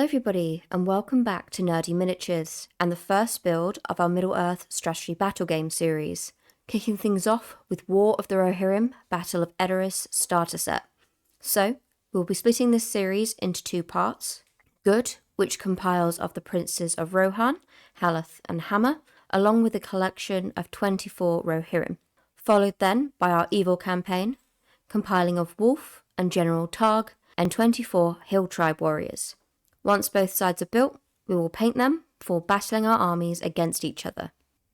Hello everybody, and welcome back to Nerdy Miniatures, and the first build of our Middle-earth strategy battle game series, kicking things off with War of the Rohirrim Battle of Edoras Starter Set. So, we'll be splitting this series into two parts. Good, which compiles of the Princes of Rohan, Haleth and Hama, along with a collection of 24 Rohirrim. Followed then by our Evil campaign, compiling of Wolf and General Targ, and 24 Hill Tribe warriors. Once both sides are built, we will paint them before battling our armies against each other.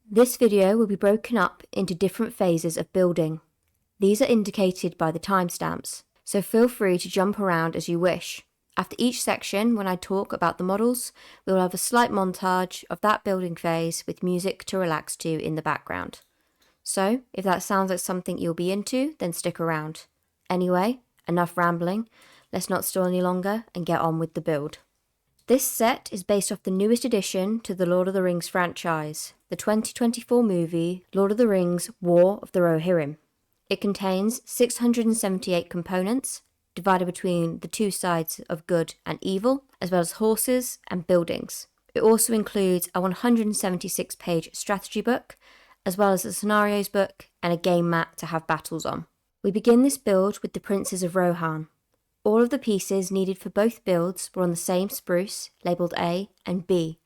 This video will be broken up into different phases of building. These are indicated by the timestamps, so feel free to jump around as you wish. After each section, when I talk about the models, we will have a slight montage of that building phase with music to relax to in the background. So, if that sounds like something you'll be into, then stick around. Anyway, enough rambling, let's not stall any longer and get on with the build. This set is based off the newest addition to the Lord of the Rings franchise, the 2024 movie Lord of the Rings War of the Rohirrim. It contains 678 components, divided between the two sides of good and evil, as well as horses and buildings. It also includes a 176-page strategy book, as well as a scenarios book and a game map to have battles on. We begin this build with the Princes of Rohan. All of the pieces needed for both builds were on the same spruce, labelled A and B,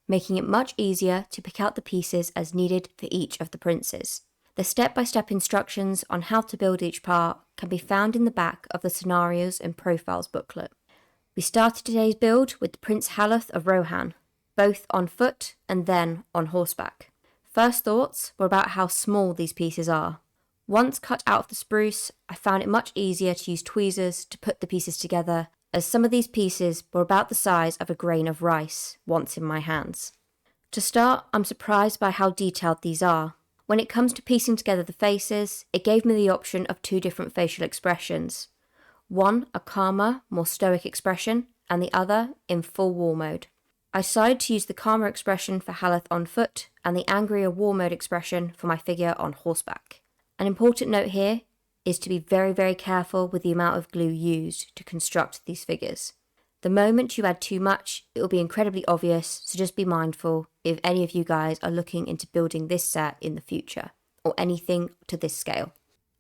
making it much easier to pick out the pieces as needed for each of the princes. The step-by-step instructions on how to build each part can be found in the back of the Scenarios and Profiles booklet. We started today's build with the Prince Haleth of Rohan, both on foot and then on horseback. First thoughts were about how small these pieces are. Once cut out of the spruce, I found it much easier to use tweezers to put the pieces together, as some of these pieces were about the size of a grain of rice once in my hands. To start, I'm surprised by how detailed these are. When it comes to piecing together the faces, it gave me the option of two different facial expressions. One, a calmer, more stoic expression, and the other in full war mode. I decided to use the calmer expression for Haleth on foot, and the angrier war mode expression for my figure on horseback. An important note here is to be very careful with the amount of glue used to construct these figures. The moment you add too much, it will be incredibly obvious, so just be mindful if any of you guys are looking into building this set in the future, or anything to this scale.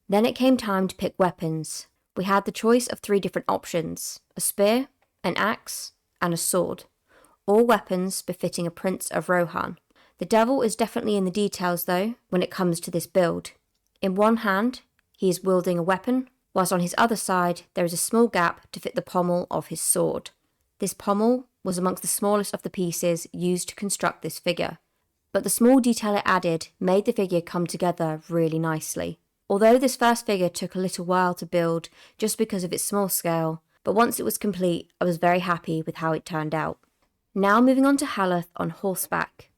Then it came time to pick weapons. We had the choice of 3 different options: a spear, an axe, and a sword. All weapons befitting a Prince of Rohan. The devil is definitely in the details though, when it comes to this build. In one hand, he is wielding a weapon, whilst on his other side there is a small gap to fit the pommel of his sword. This pommel was amongst the smallest of the pieces used to construct this figure, but the small detail it added made the figure come together really nicely. Although this first figure took a little while to build just because of its small scale, but once it was complete I was very happy with how it turned out. Now moving on to Haleth on horseback.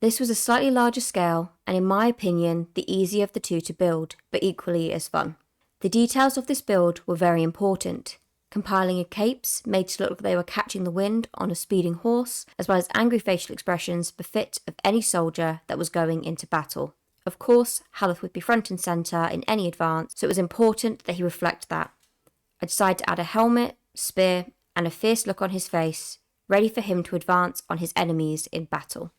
This was a slightly larger scale, and in my opinion, the easier of the two to build, but equally as fun. The details of this build were very important, compiling a capes made to look like they were catching the wind on a speeding horse, as well as angry facial expressions befit of any soldier that was going into battle. Of course, Haleth would be front and centre in any advance, so it was important that he reflect that. I decided to add a helmet, spear, and a fierce look on his face, ready for him to advance on his enemies in battle.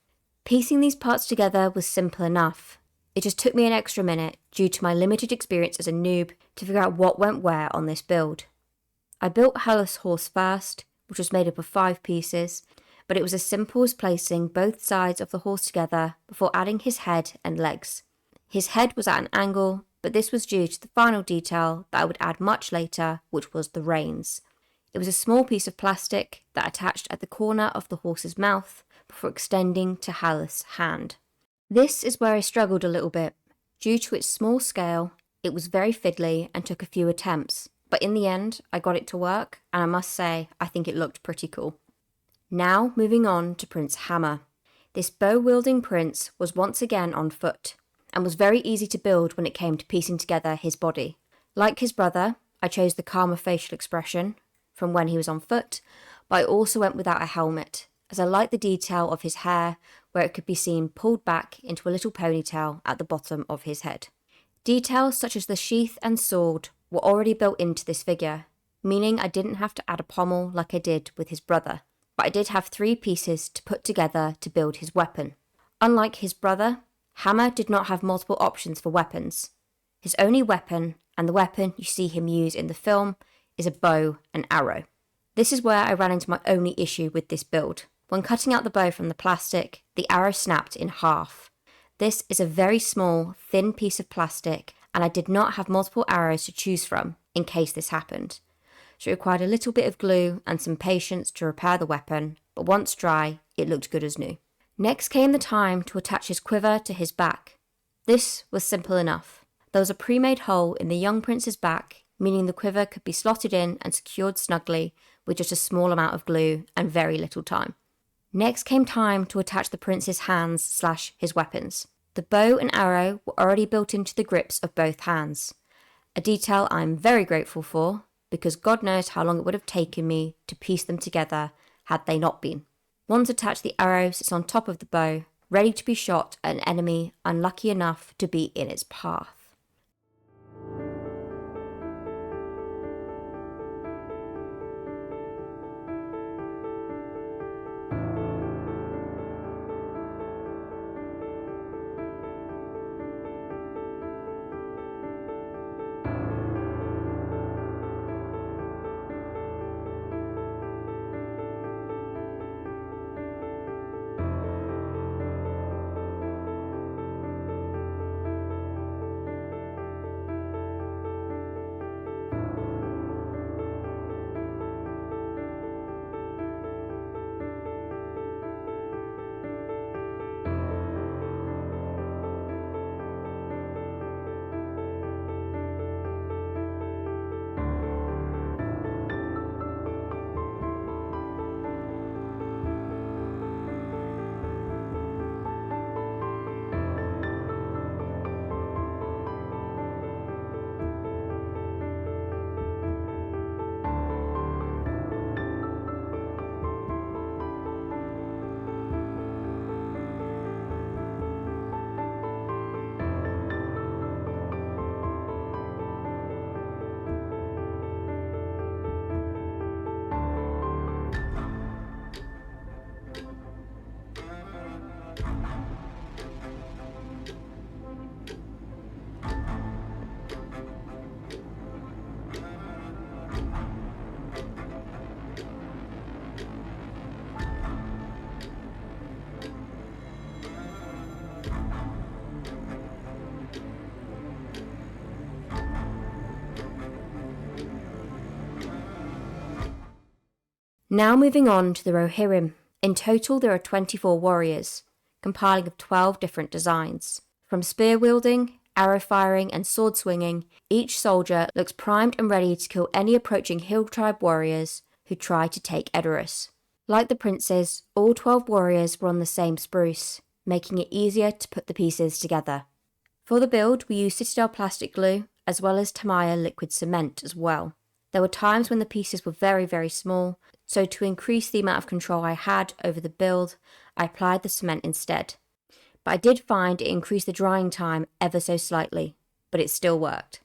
Piecing these parts together was simple enough. It just took me an extra minute, due to my limited experience as a noob, to figure out what went where on this build. I built Haleth's horse first, which was made up of 5 pieces, but it was as simple as placing both sides of the horse together before adding his head and legs. His head was at an angle, but this was due to the final detail that I would add much later, which was the reins. It was a small piece of plastic that attached at the corner of the horse's mouth, before extending to Haleth's hand. This is where I struggled a little bit. Due to its small scale, it was very fiddly and took a few attempts, but in the end I got it to work, and I must say I think it looked pretty cool. Now moving on to Prince Hama. This bow-wielding prince was once again on foot, and was very easy to build when it came to piecing together his body. Like his brother, I chose the calmer facial expression from when he was on foot, but I also went without a helmet, as I liked the detail of his hair where it could be seen pulled back into a little ponytail at the bottom of his head. Details such as the sheath and sword were already built into this figure, meaning I didn't have to add a pommel like I did with his brother. but I did have 3 pieces to put together to build his weapon. Unlike his brother, Hama did not have multiple options for weapons. His only weapon, and the weapon you see him use in the film, is a bow and arrow. This is where I ran into my only issue with this build. When cutting out the bow from the plastic, the arrow snapped in half. This is a very small, thin piece of plastic, and I did not have multiple arrows to choose from in case this happened. So it required a little bit of glue and some patience to repair the weapon, but once dry, it looked good as new. Next came the time to attach his quiver to his back. This was simple enough. There was a pre-made hole in the young prince's back, meaning the quiver could be slotted in and secured snugly with just a small amount of glue and very little time. Next came time to attach the prince's hands/his weapons. The bow and arrow were already built into the grips of both hands, a detail I'm very grateful for, because God knows how long it would have taken me to piece them together had they not been. Once attached, the arrow sits on top of the bow, ready to be shot at an enemy unlucky enough to be in its path. Now moving on to the Rohirrim. In total there are 24 warriors, compiling of 12 different designs. From spear wielding, arrow firing and sword swinging, each soldier looks primed and ready to kill any approaching hill tribe warriors who try to take Edoras. Like the princes, all 12 warriors were on the same spruce, making it easier to put the pieces together. For the build we used Citadel plastic glue as well as Tamiya liquid cement as well. There were times when the pieces were very, very small, so to increase the amount of control I had over the build, I applied the cement instead. But I did find it increased the drying time ever so slightly, but it still worked.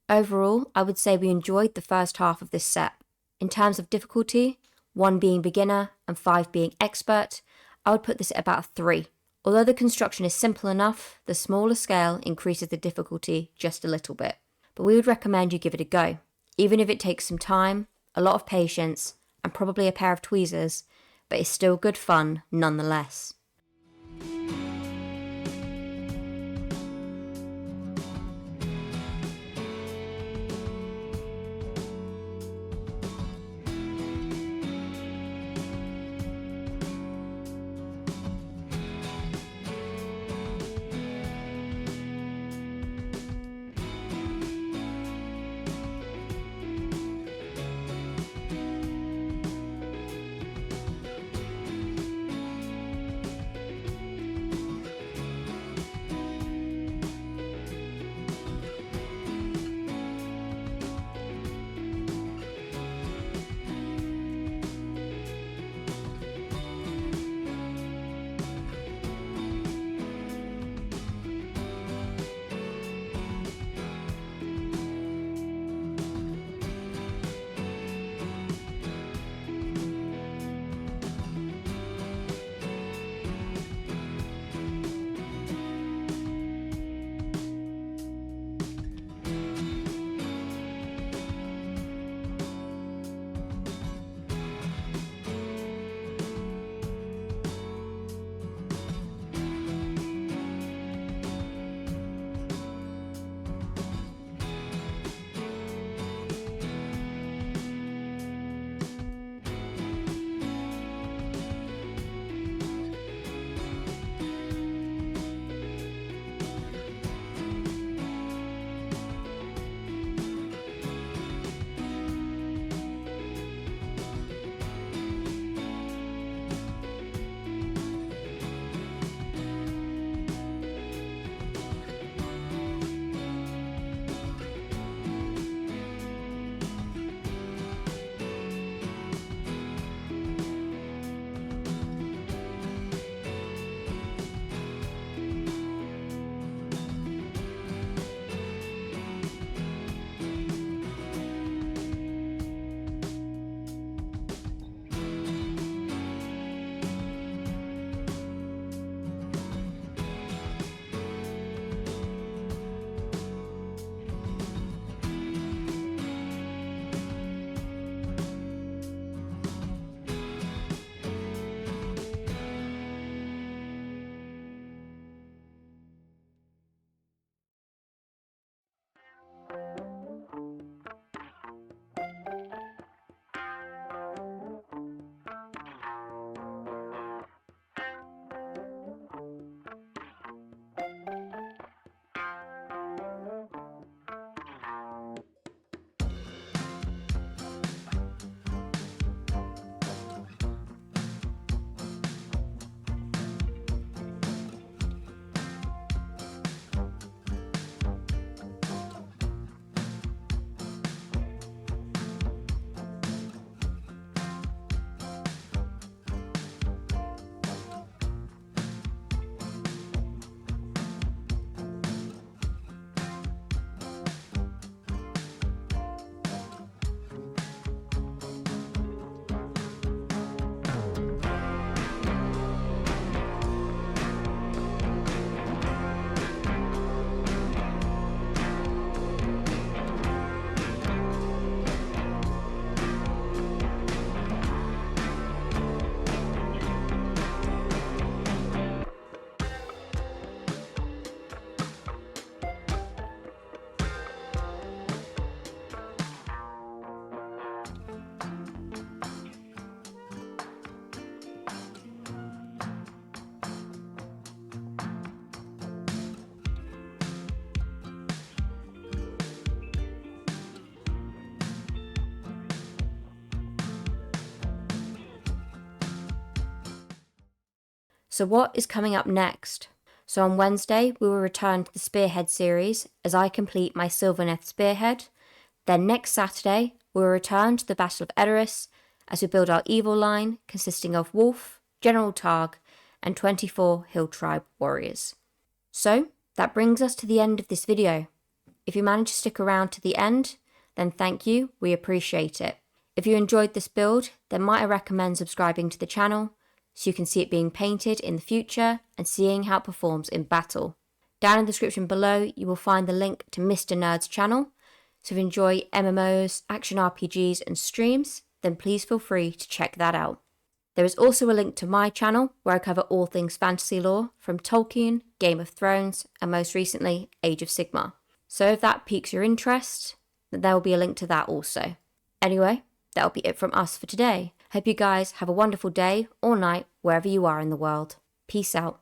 Overall, I would say we enjoyed the first half of this set. In terms of difficulty, 1 being beginner and 5 being expert, I would put this at about 3. Although the construction is simple enough, the smaller scale increases the difficulty just a little bit. But we would recommend you give it a go. Even if it takes some time, a lot of patience, and probably a pair of tweezers, but it's still good fun nonetheless. So what is coming up next? So on Wednesday, we will return to the Spearhead series as I complete my Sylvaneth Spearhead. Then next Saturday, we will return to the Battle of Edoras as we build our evil line consisting of Wolf, General Targ, and 24 Hill Tribe warriors. So that brings us to the end of this video. If you managed to stick around to the end, then thank you, we appreciate it. If you enjoyed this build, then might I recommend subscribing to the channel so you can see it being painted in the future and seeing how it performs in battle. Down in the description below, you will find the link to Mr. Nerd's channel. So if you enjoy MMOs, action RPGs and streams, then please feel free to check that out. There is also a link to my channel where I cover all things fantasy lore from Tolkien, Game of Thrones, and most recently, Age of Sigmar. So if that piques your interest, then there will be a link to that also. Anyway, that'll be it from us for today. Hope you guys have a wonderful day or night wherever you are in the world. Peace out.